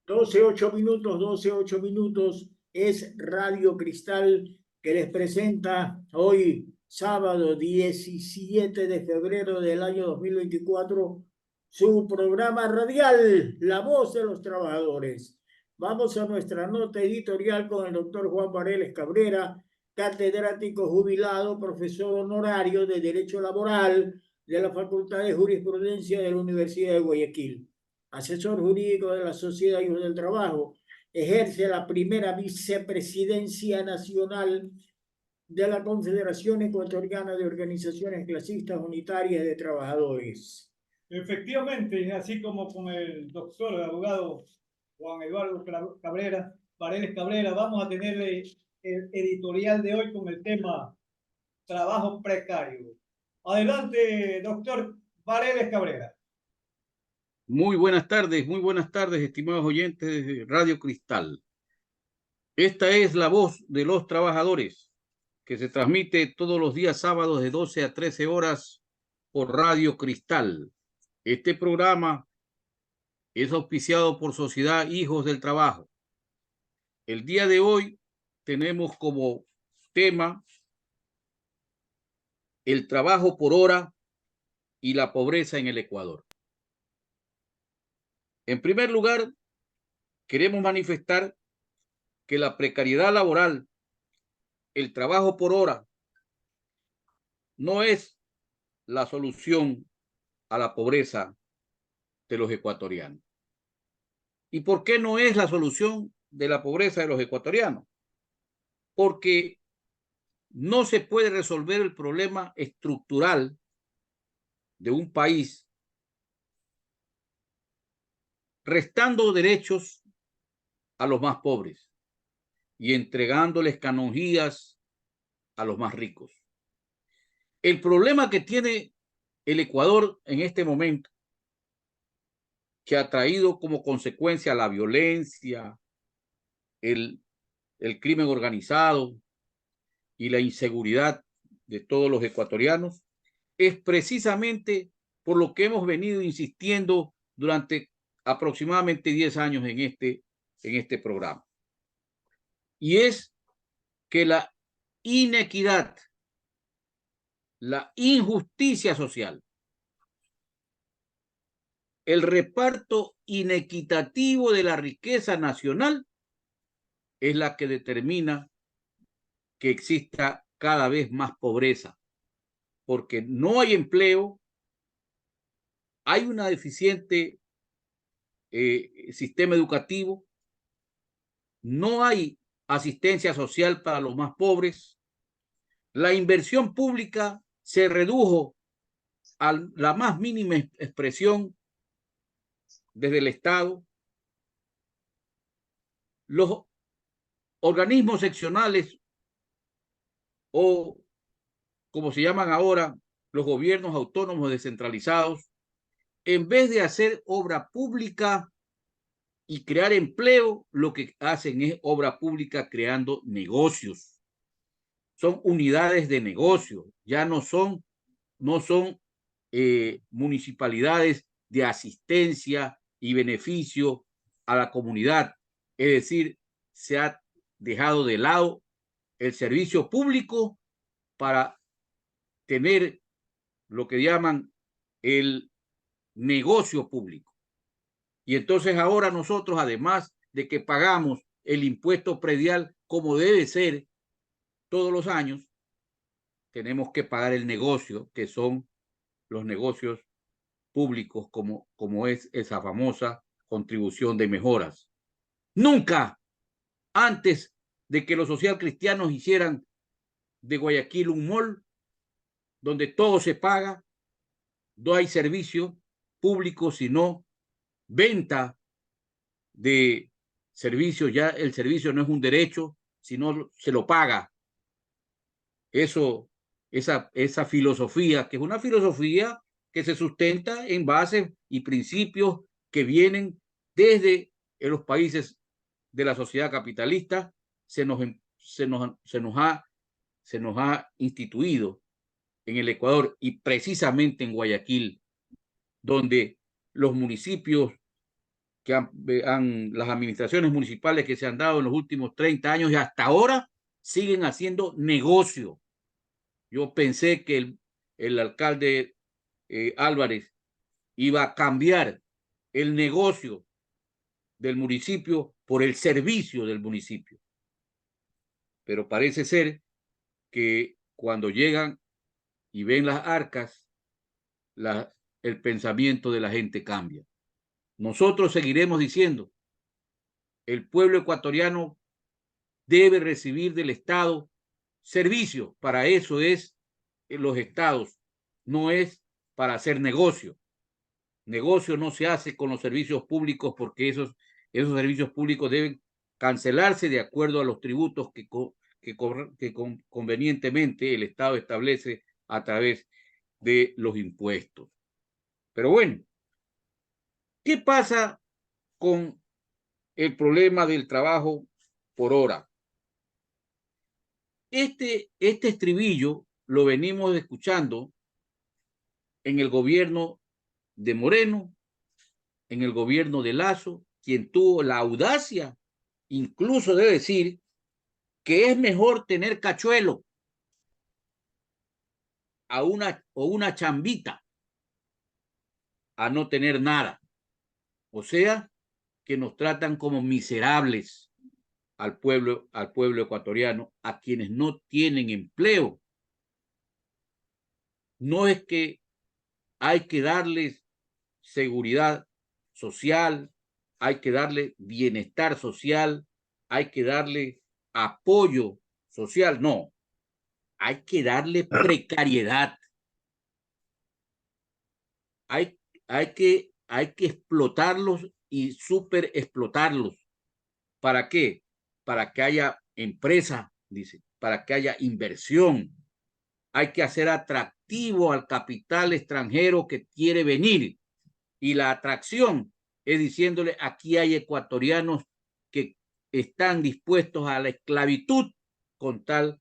12:08, 12:08, es Radio Cristal que les presenta hoy, sábado 17 de febrero del año 2024, su programa radial, La Voz de los Trabajadores. Vamos a nuestra nota editorial con el doctor Juan Vareles Cabrera, catedrático jubilado, profesor honorario de Derecho Laboral de la Facultad de Jurisprudencia de la Universidad de Guayaquil, asesor jurídico de la Sociedad Hijos del Trabajo, ejerce la primera vicepresidencia nacional de la Confederación Ecuatoriana de Organizaciones Clasistas Unitarias de Trabajadores. Efectivamente, así como con el doctor, el abogado Juan Eduardo Cabrera, Vareles Cabrera, vamos a tener el editorial de hoy con el tema trabajo precario. Adelante, doctor Vareles Cabrera. Muy buenas tardes, estimados oyentes de Radio Cristal. Esta es la voz de los trabajadores, que se transmite todos los días sábados de 12 a 13 horas por Radio Cristal. Este programa es auspiciado por Sociedad Hijos del Trabajo. El día de hoy tenemos como tema el trabajo por hora y la pobreza en el Ecuador. En primer lugar, queremos manifestar que la precariedad laboral, el trabajo por hora, no es la solución a la pobreza de los ecuatorianos. ¿Y por qué no es la solución de la pobreza de los ecuatorianos? Porque no se puede resolver el problema estructural de un país restando derechos a los más pobres y entregándoles canonjías a los más ricos. El problema que tiene el Ecuador en este momento, que ha traído como consecuencia la violencia, el crimen organizado y la inseguridad de todos los ecuatorianos, es precisamente por lo que hemos venido insistiendo durante aproximadamente 10 años en este programa. Y es que la inequidad, la injusticia social, el reparto inequitativo de la riqueza nacional es la que determina que exista cada vez más pobreza, porque no hay empleo, hay un deficiente sistema educativo, no hay asistencia social para los más pobres, la inversión pública se redujo a la más mínima expresión desde el Estado, los organismos seccionales o como se llaman ahora los gobiernos autónomos descentralizados, en vez de hacer obra pública y crear empleo, lo que hacen es obra pública creando negocios. Son unidades de negocio, ya no son municipalidades de asistencia y beneficio a la comunidad. Es decir, se ha dejado de lado el servicio público para tener lo que llaman el negocio público. Y entonces ahora nosotros, además de que pagamos el impuesto predial como debe ser todos los años, tenemos que pagar el negocio, que son los negocios públicos, como es esa famosa contribución de mejoras. Nunca antes de que los socialcristianos hicieran de Guayaquil un mall donde todo se paga, no hay servicio público, sino venta de servicios. Ya el servicio no es un derecho, sino se lo paga. Esa filosofía, que es una filosofía que se sustenta en bases y principios que vienen desde los países de la sociedad capitalista, se nos ha instituido en el Ecuador y precisamente en Guayaquil, donde los municipios que las administraciones municipales que se han dado en los últimos 30 años y hasta ahora siguen haciendo negocio. Yo pensé que el alcalde Álvarez iba a cambiar el negocio del municipio por el servicio del municipio. Pero parece ser que cuando llegan y ven las arcas, el pensamiento de la gente cambia. Nosotros seguiremos diciendo, el pueblo ecuatoriano debe recibir del Estado servicio. Para eso es los estados, no es para hacer negocio. Negocio no se hace con los servicios públicos porque esos servicios públicos deben cancelarse de acuerdo a los tributos que convenientemente el Estado establece a través de los impuestos. Pero bueno, ¿qué pasa con el problema del trabajo por hora? Este estribillo lo venimos escuchando en el gobierno de Moreno, en el gobierno de Lasso, quien tuvo la audacia incluso de decir que es mejor tener cachuelo o una chambita a no tener nada. O sea, que nos tratan como miserables al pueblo ecuatoriano, a quienes no tienen empleo. No es que hay que darles seguridad social, hay que darle bienestar social, hay que darle apoyo social, no, hay que darle precariedad. Hay que explotarlos y super explotarlos. ¿Para qué? Para que haya empresa, dice, para que haya inversión. Hay que hacer atractivo al capital extranjero que quiere venir. Y la atracción es diciéndole, aquí hay ecuatorianos que están dispuestos a la esclavitud con tal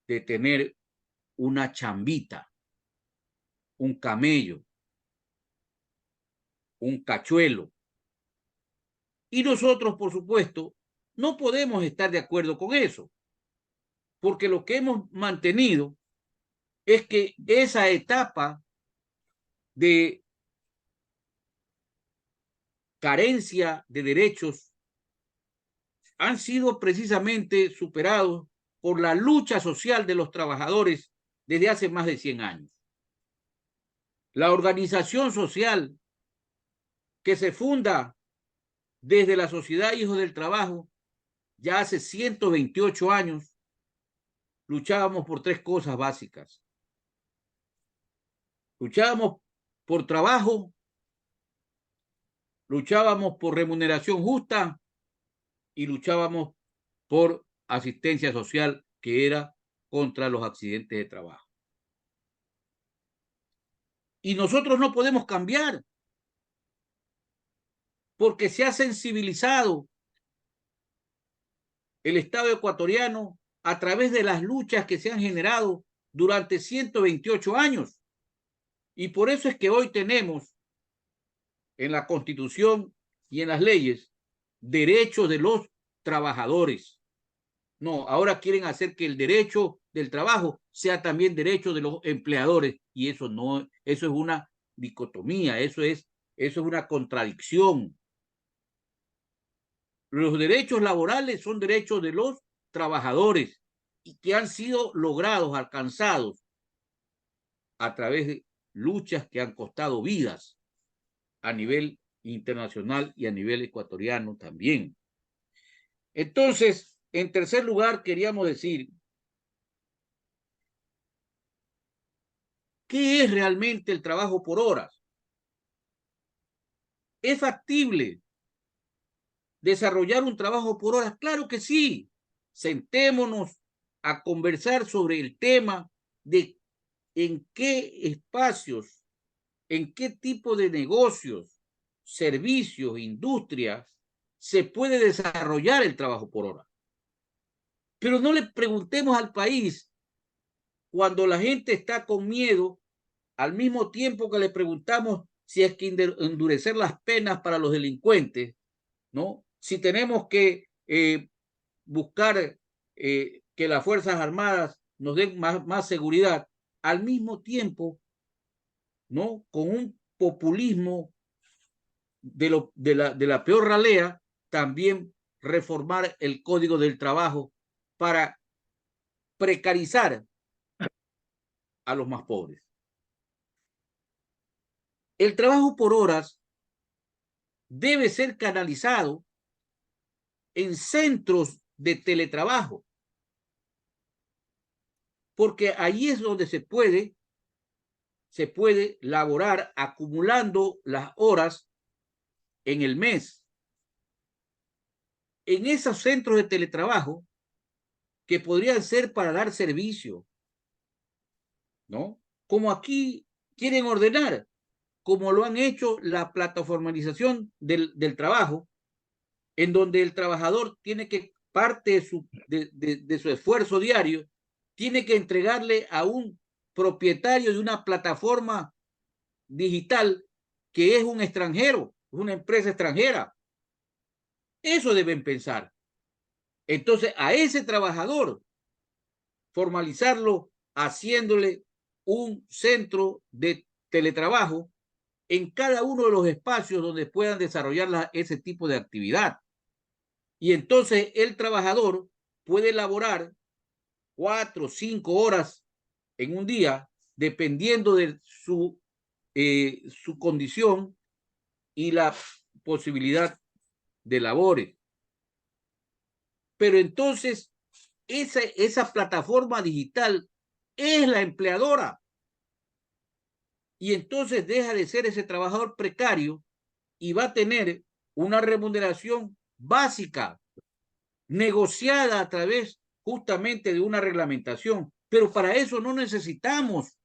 de tener una chambita, un camello, un cachuelo. Y nosotros, por supuesto, no podemos estar de acuerdo con eso, porque lo que hemos mantenido es que esa etapa de carencia de derechos han sido precisamente superados por la lucha social de los trabajadores desde hace más de 100 años. La organización social que se funda desde la Sociedad Hijos del Trabajo ya hace 128 años, luchábamos por 3 cosas básicas. Luchábamos por trabajo, luchábamos por remuneración justa y luchábamos por asistencia social, que era contra los accidentes de trabajo. Y nosotros no podemos cambiar, porque se ha sensibilizado el Estado ecuatoriano a través de las luchas que se han generado durante 128 años. Y por eso es que hoy tenemos en la Constitución y en las leyes derechos de los trabajadores. No, ahora quieren hacer que el derecho del trabajo sea también derecho de los empleadores, y eso no, eso es una dicotomía, eso es una contradicción. Los derechos laborales son derechos de los trabajadores y que han sido logrados, alcanzados a través de luchas que han costado vidas a nivel internacional y a nivel ecuatoriano también. Entonces, en tercer lugar, queríamos decir, ¿qué es realmente el trabajo por horas? ¿Es factible desarrollar un trabajo por horas? Claro que sí. Sentémonos a conversar sobre el tema de en qué espacios, en qué tipo de negocios, servicios, industrias se puede desarrollar el trabajo por hora. Pero no le preguntemos al país cuando la gente está con miedo, al mismo tiempo que le preguntamos si hay que endurecer las penas para los delincuentes, ¿no? Si tenemos que buscar que las Fuerzas Armadas nos den más seguridad, al mismo tiempo, ¿no? Con un populismo de la peor ralea, también reformar el Código del Trabajo para precarizar a los más pobres. El trabajo por horas debe ser canalizado en centros de teletrabajo, porque ahí es donde se puede laborar acumulando las horas en el mes. En esos centros de teletrabajo que podrían ser para dar servicio, ¿no? Como aquí quieren ordenar, como lo han hecho la plataformalización del trabajo, en donde el trabajador tiene que, parte de su esfuerzo diario, tiene que entregarle a un propietario de una plataforma digital que es un extranjero, una empresa extranjera. Eso deben pensar. Entonces, a ese trabajador, formalizarlo haciéndole un centro de teletrabajo en cada uno de los espacios donde puedan desarrollar ese tipo de actividad. Y entonces el trabajador puede elaborar 4 o 5 horas en un día, dependiendo de su condición y la posibilidad de labores. Pero entonces esa plataforma digital es la empleadora. Y entonces deja de ser ese trabajador precario y va a tener una remuneración básica, negociada a través justamente de una reglamentación. Pero para eso no necesitamos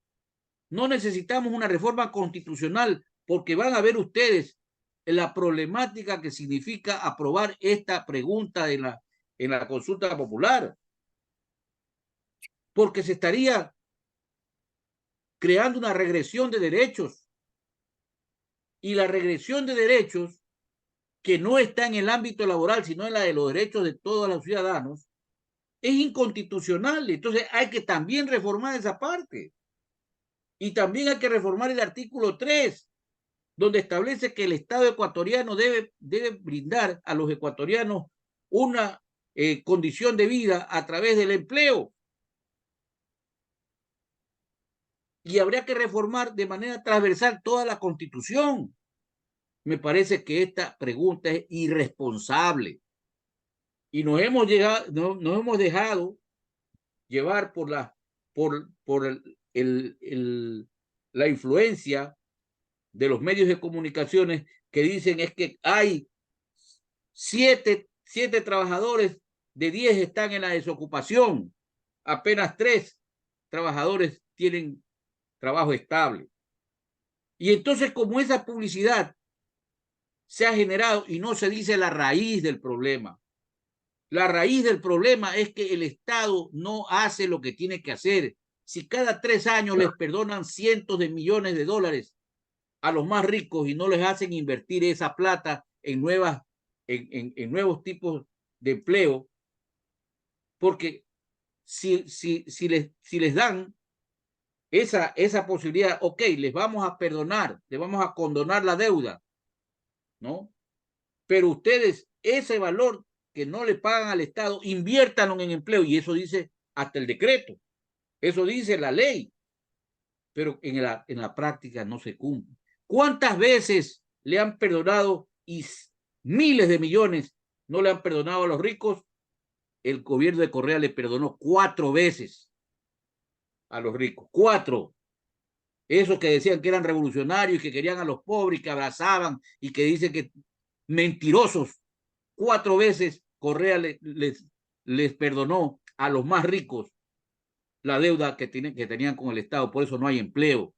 una reforma constitucional, porque van a ver ustedes la problemática que significa aprobar esta pregunta en la consulta popular, porque se estaría creando una regresión de derechos, y la regresión de derechos que no está en el ámbito laboral, sino en la de los derechos de todos los ciudadanos, es inconstitucional. Entonces hay que también reformar esa parte. Y también hay que reformar el artículo 3, donde establece que el Estado ecuatoriano debe brindar a los ecuatorianos una condición de vida a través del empleo. Y habría que reformar de manera transversal toda la Constitución. Me parece que esta pregunta es irresponsable. Y nos hemos dejado llevar por la influencia de los medios de comunicaciones, que dicen es que hay 7 trabajadores de 10 están en la desocupación, apenas 3 trabajadores tienen trabajo estable. Y entonces, como esa publicidad se ha generado y no se dice la raíz del problema, la raíz del problema es que el Estado no hace lo que tiene que hacer. Si cada 3 años les perdonan cientos de millones de dólares a los más ricos y no les hacen invertir esa plata en nuevos tipos de empleo, porque si les dan esa posibilidad, ok, les vamos a perdonar, les vamos a condonar la deuda, ¿no? Pero ustedes ese valor que no le pagan al Estado, inviértanlo en empleo, y eso dice hasta el decreto, eso dice la ley, pero en la práctica no se cumple. ¿Cuántas veces le han perdonado y miles de millones no le han perdonado a los ricos? El gobierno de Correa le perdonó 4 veces a los ricos, 4. Esos que decían que eran revolucionarios y que querían a los pobres y que abrazaban y que dicen que mentirosos. 4 veces Correa les perdonó a los más ricos la deuda que tenían con el Estado, por eso no hay empleo.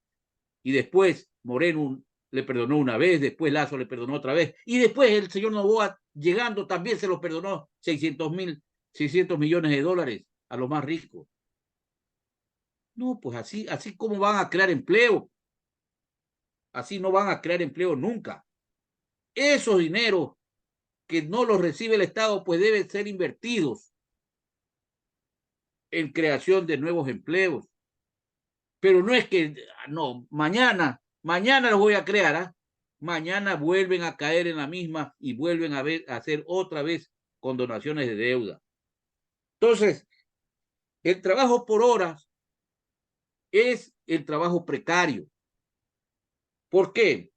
Y después Moreno le perdonó una vez, después Lazo le perdonó otra vez, y después el señor Noboa, llegando, también se los perdonó 600 millones de dólares a los más ricos. No, pues así como van a crear empleo. Así no van a crear empleo nunca. Esos dineros que no los recibe el Estado, pues deben ser invertidos en creación de nuevos empleos. Pero no es que, no, mañana los voy a crear, ¿ah? Mañana vuelven a caer en la misma y vuelven a hacer otra vez condonaciones de deuda. Entonces, el trabajo por horas es el trabajo precario. ¿Por qué?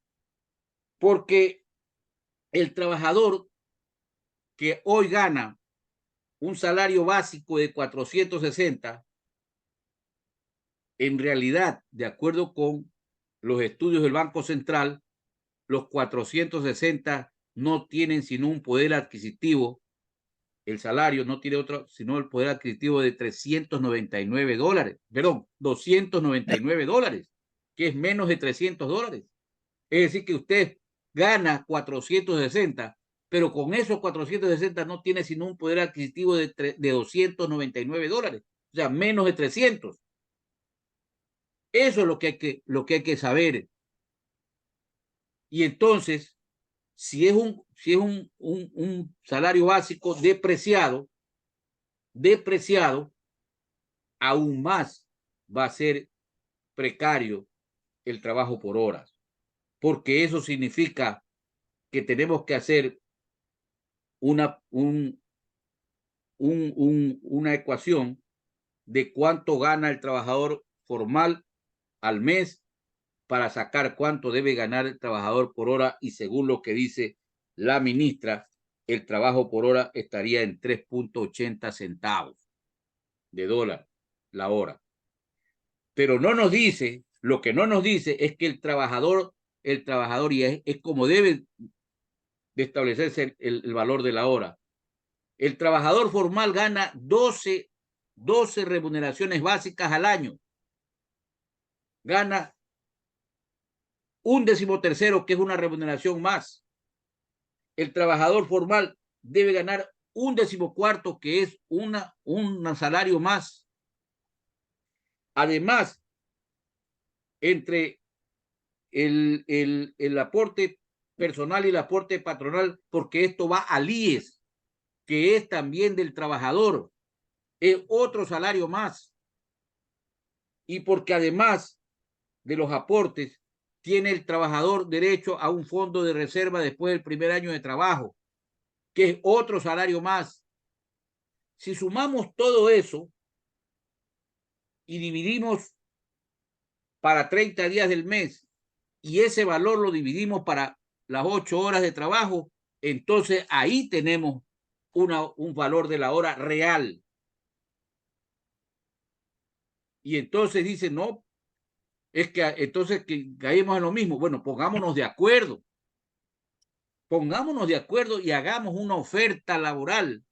Porque el trabajador que hoy gana un salario básico de 460, en realidad, de acuerdo con los estudios del Banco Central, los 460 no tienen sino un poder adquisitivo, el salario no tiene otro sino el poder adquisitivo de $399, perdón, $299, que es menos de $300. Es decir, que usted gana 460, pero con esos 460 no tiene sino un poder adquisitivo de $299, o sea, menos de 300. Eso es lo que hay que saber. Y entonces, si es un salario básico depreciado, aún más va a ser precario el trabajo por horas, porque eso significa que tenemos que hacer una ecuación de cuánto gana el trabajador formal al mes para sacar cuánto debe ganar el trabajador por hora, y según lo que dice la ministra, el trabajo por hora estaría en 3.80 centavos de dólar la hora. Pero no nos dice, lo que no nos dice es que el trabajador y es como debe de establecerse el valor de la hora. El trabajador formal gana 12 remuneraciones básicas al año. Gana un 13º, que es una remuneración más. El trabajador formal debe ganar un 14º, que es un salario más. Además, entre el aporte personal y el aporte patronal, porque esto va al IES, que es también del trabajador, es otro salario más. Y porque además de los aportes, tiene el trabajador derecho a un fondo de reserva después del primer año de trabajo, que es otro salario más. Si sumamos todo eso y dividimos para 30 días del mes, y ese valor lo dividimos para las 8 horas de trabajo, entonces ahí tenemos un valor de la hora real. Y entonces dice, no, es que entonces que caemos en lo mismo. Bueno, pongámonos de acuerdo y hagamos una oferta laboral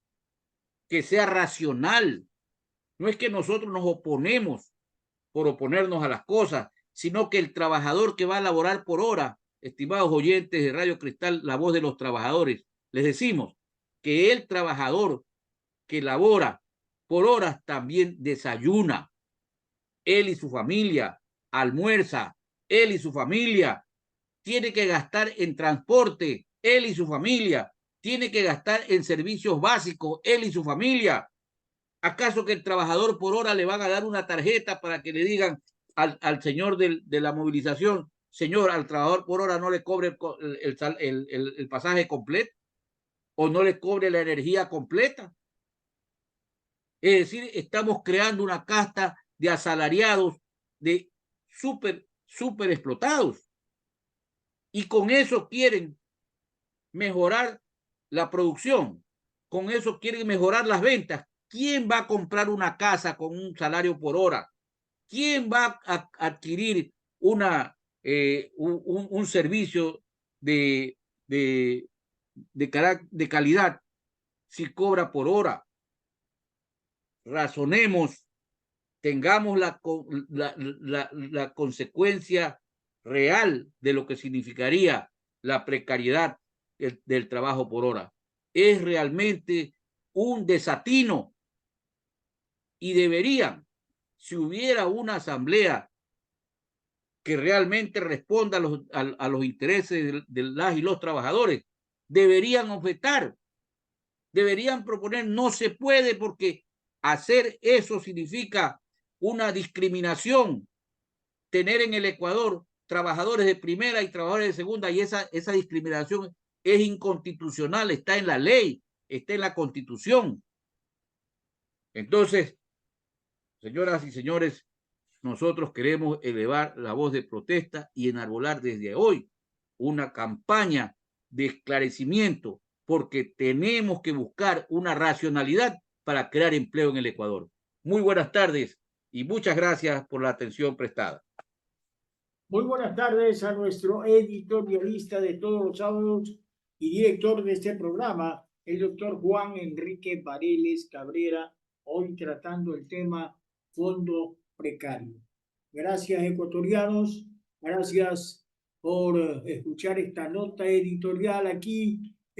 que sea racional. No es que nosotros nos oponemos por oponernos a las cosas, sino que el trabajador que va a laborar por hora, estimados oyentes de Radio Cristal, la voz de los trabajadores, les decimos que el trabajador que labora por horas también desayuna, él y su familia, almuerza, él y su familia, tiene que gastar en transporte, él y su familia, tiene que gastar en servicios básicos, él y su familia. ¿Acaso que el trabajador por hora le van a dar una tarjeta para que le digan al señor de la movilización, señor, al trabajador por hora no le cobre el pasaje completo o no le cobre la energía completa? Es decir, estamos creando una casta de asalariados, de súper explotados. Y con eso quieren mejorar la producción, con eso quieren mejorar las ventas. ¿Quién va a comprar una casa con un salario por hora? ¿Quién va a adquirir un servicio de calidad si cobra por hora? Razonemos, tengamos la consecuencia real de lo que significaría la precariedad del trabajo por hora. Es realmente un desatino, y deberían, si hubiera una asamblea que realmente responda a los intereses de las y los trabajadores. Deberían objetar, deberían proponer, no se puede porque hacer eso significa una discriminación, tener en el Ecuador trabajadores de primera y trabajadores de segunda, y esa discriminación es inconstitucional, está en la ley, está en la Constitución. Entonces, señoras y señores, nosotros queremos elevar la voz de protesta y enarbolar desde hoy una campaña de esclarecimiento, porque tenemos que buscar una racionalidad para crear empleo en el Ecuador. Muy buenas tardes y muchas gracias por la atención prestada. Muy buenas tardes a nuestro editorialista de todos los sábados y director de este programa, el doctor Juan Enrique Vareles Cabrera, hoy tratando el tema fondo precario. Gracias, ecuatorianos, gracias por escuchar esta nota editorial aquí